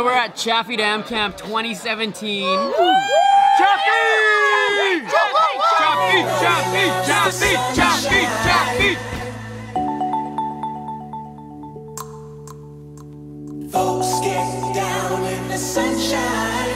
So we're at Chaffey Dam Camp 2017. Chaffey! Chaffey! Chaffey! Chaffey! Chaffey! Chaffey! Folks get down in the sunshine.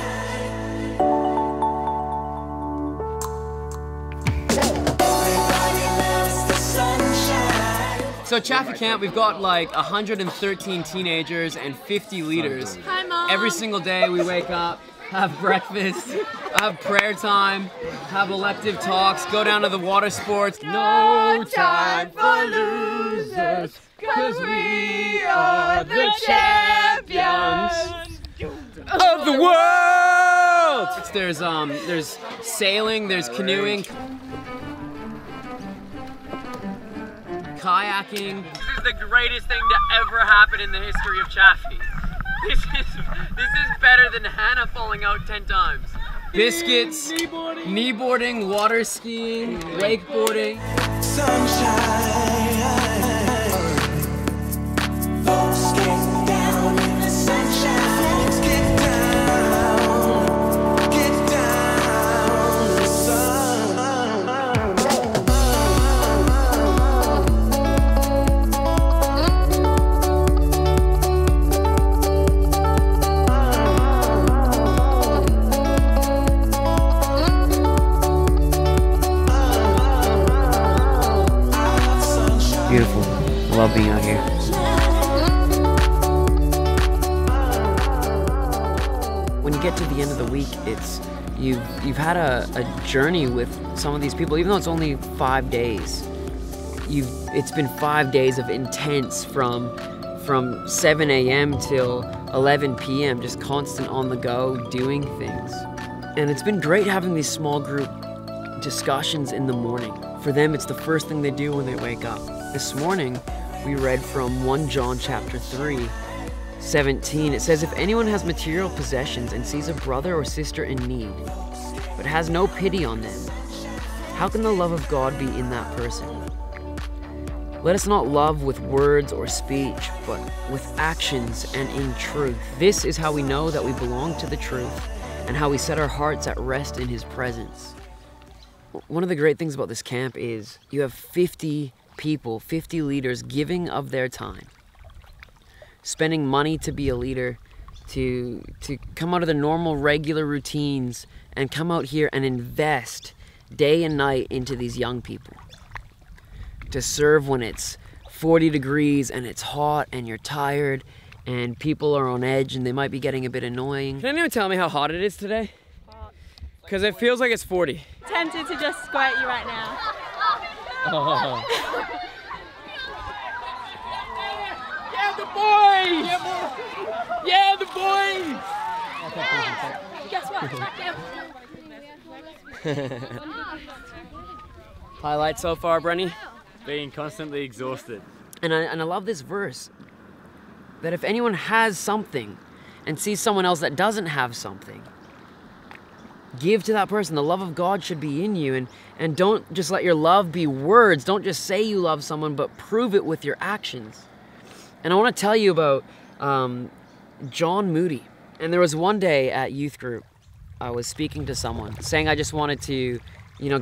Everybody loves the sunshine. So Chaffey Camp, we've got like 113 teenagers and 50 leaders. Hi, Mom. Every single day we wake up, have breakfast, have prayer time, have elective talks, go down to the water sports. No time for losers, 'cause we are the champions of the world! There's sailing, there's canoeing, kayaking. This is the greatest thing to ever happen in the history of Chaffey. This is better than Hannah falling out 10 times. Biscuits, kneeboarding, water skiing, wakeboarding. Sunshine. Folks get down in the sunshine. Folks get down in the sun. Beautiful. Love being out here. When you get to the end of the week, it's you've had a journey with some of these people, even though it's only 5 days. It's been 5 days of intense from 7 a.m. till 11 p.m. just constant on the go doing things. And it's been great having these small group discussions in the morning. For them, it's the first thing they do when they wake up. This morning, we read from 1 John chapter 3, 17. It says, if anyone has material possessions and sees a brother or sister in need, but has no pity on them, how can the love of God be in that person? Let us not love with words or speech, but with actions and in truth. This is how we know that we belong to the truth and how we set our hearts at rest in His presence. One of the great things about this camp is you have 50 people, 50 leaders giving of their time, spending money to be a leader, to come out of the normal regular routines and come out here and invest day and night into these young people, to serve when it's 40 degrees and it's hot and you're tired and people are on edge and they might be getting a bit annoying. Can anyone tell me how hot it is today? Because it feels like it's 40. Tempted to just squirt you right now. Oh. Yeah, the boys! Yeah, the boys! Guess what? Highlight so far, Brenny? Being constantly exhausted. And I love this verse, that if anyone has something and sees someone else that doesn't have something, give to that person. The love of God should be in you, and don't just let your love be words. Don't just say you love someone, but prove it with your actions. And I want to tell you about John Moody. And there was one day at youth group, I was speaking to someone, saying I just wanted to,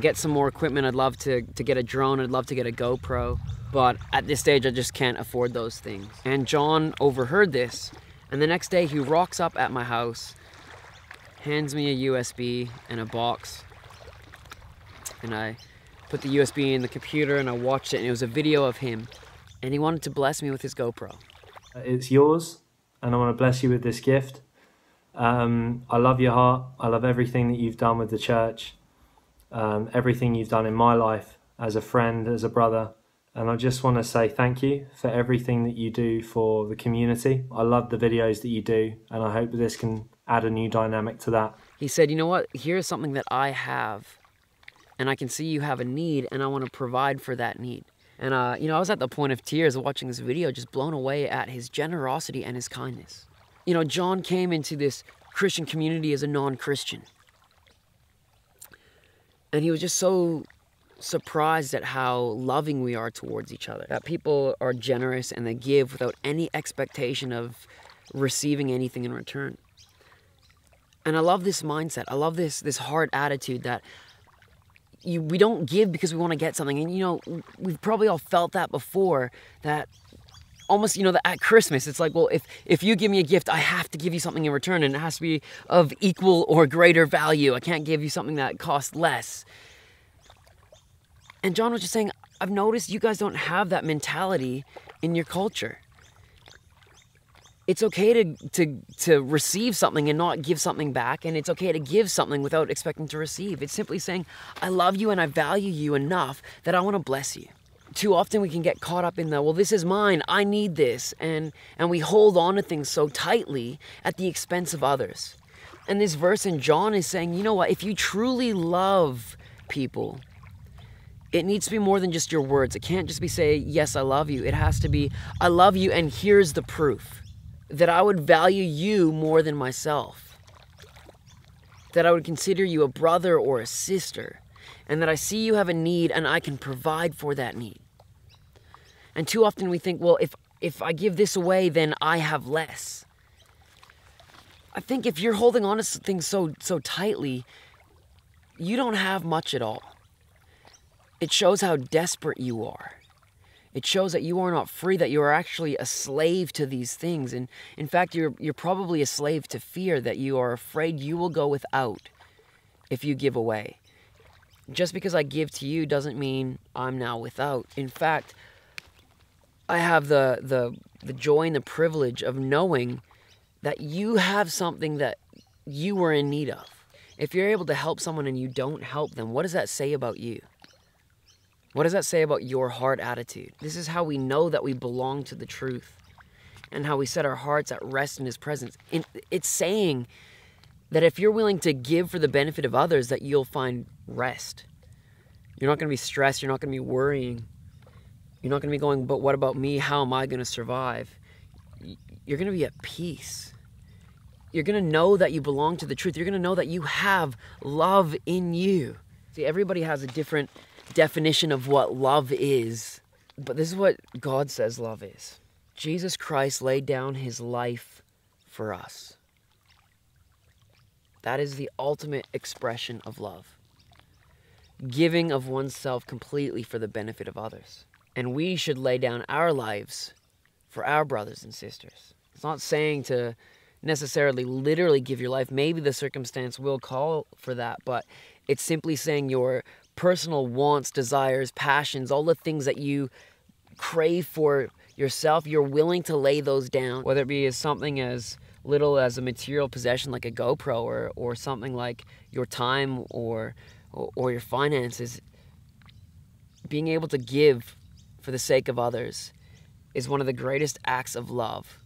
get some more equipment. I'd love to get a drone. I'd love to get a GoPro. But at this stage, I just can't afford those things. And John overheard this. And the next day, he rocks up at my house, hands me a USB and a box, and I put the USB in the computer and I watched it, and it was a video of him, and he wanted to bless me with his GoPro. It's yours, and I want to bless you with this gift. I love your heart. I love everything that you've done with the church, everything you've done in my life as a friend, as a brother, and I just want to say thank you for everything that you do for the community. I love the videos that you do, and I hope that this can add a new dynamic to that. He said, you know what, here's something that I have, and I can see you have a need, and I want to provide for that need. And, I was at the point of tears watching this video, just blown away at his generosity and his kindness. John came into this Christian community as a non-Christian. And he was just so surprised at how loving we are towards each other. That people are generous and they give without any expectation of receiving anything in return. And I love this mindset. I love this heart attitude that we don't give because we want to get something. And you know, we've probably all felt that before, that almost, you know, that at Christmas, it's like, well, if you give me a gift, I have to give you something in return, and it has to be of equal or greater value. I can't give you something that costs less. And John was just saying, I've noticed you guys don't have that mentality in your culture. It's okay to receive something and not give something back, and it's okay to give something without expecting to receive. It's simply saying, I love you and I value you enough that I want to bless you. Too often we can get caught up in the, well, this is mine, I need this, and we hold on to things so tightly at the expense of others. And this verse in John is saying, you know what, if you truly love people, it needs to be more than just your words. It can't just be say, yes, I love you. It has to be, I love you and here's the proof. That I would value you more than myself. That I would consider you a brother or a sister. And that I see you have a need and I can provide for that need. And too often we think, well, if I give this away, then I have less. I think if you're holding on to things so tightly, you don't have much at all. It shows how desperate you are. It shows that you are not free, that you are actually a slave to these things. And in fact, you're probably a slave to fear, that you are afraid you will go without if you give away. Just because I give to you doesn't mean I'm now without. In fact, I have the joy and the privilege of knowing that you have something that you were in need of. If you're able to help someone and you don't help them, what does that say about you? What does that say about your heart attitude? This is how we know that we belong to the truth and how we set our hearts at rest in His presence. It's saying that if you're willing to give for the benefit of others, that you'll find rest. You're not going to be stressed. You're not going to be worrying. You're not going to be going, but what about me? How am I going to survive? You're going to be at peace. You're going to know that you belong to the truth. You're going to know that you have love in you. See, everybody has a different definition of what love is, but this is what God says love is. Jesus Christ laid down His life for us. That is the ultimate expression of love. Giving of oneself completely for the benefit of others. And we should lay down our lives for our brothers and sisters. It's not saying to necessarily literally give your life. Maybe the circumstance will call for that, but it's simply saying your personal wants, desires, passions, all the things that you crave for yourself, you're willing to lay those down, whether it be as something as little as a material possession like a GoPro, or something like your time or your finances. Being able to give for the sake of others is one of the greatest acts of love.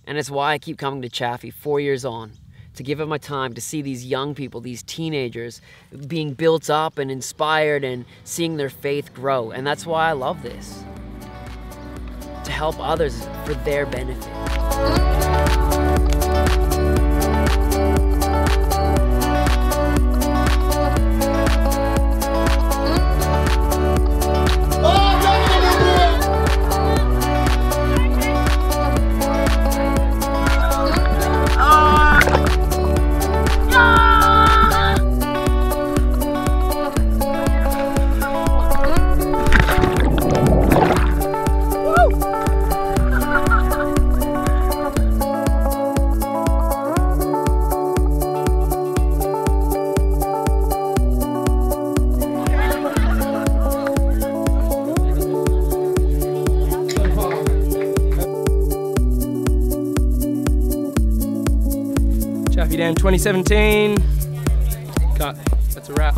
And it's why I keep coming to Chaffey 4 years on, to give of my time to see these young people, these teenagers, being built up and inspired and seeing their faith grow. And that's why I love this. To help others for their benefit. Chaffey Dam 2017. Cut. That's a wrap.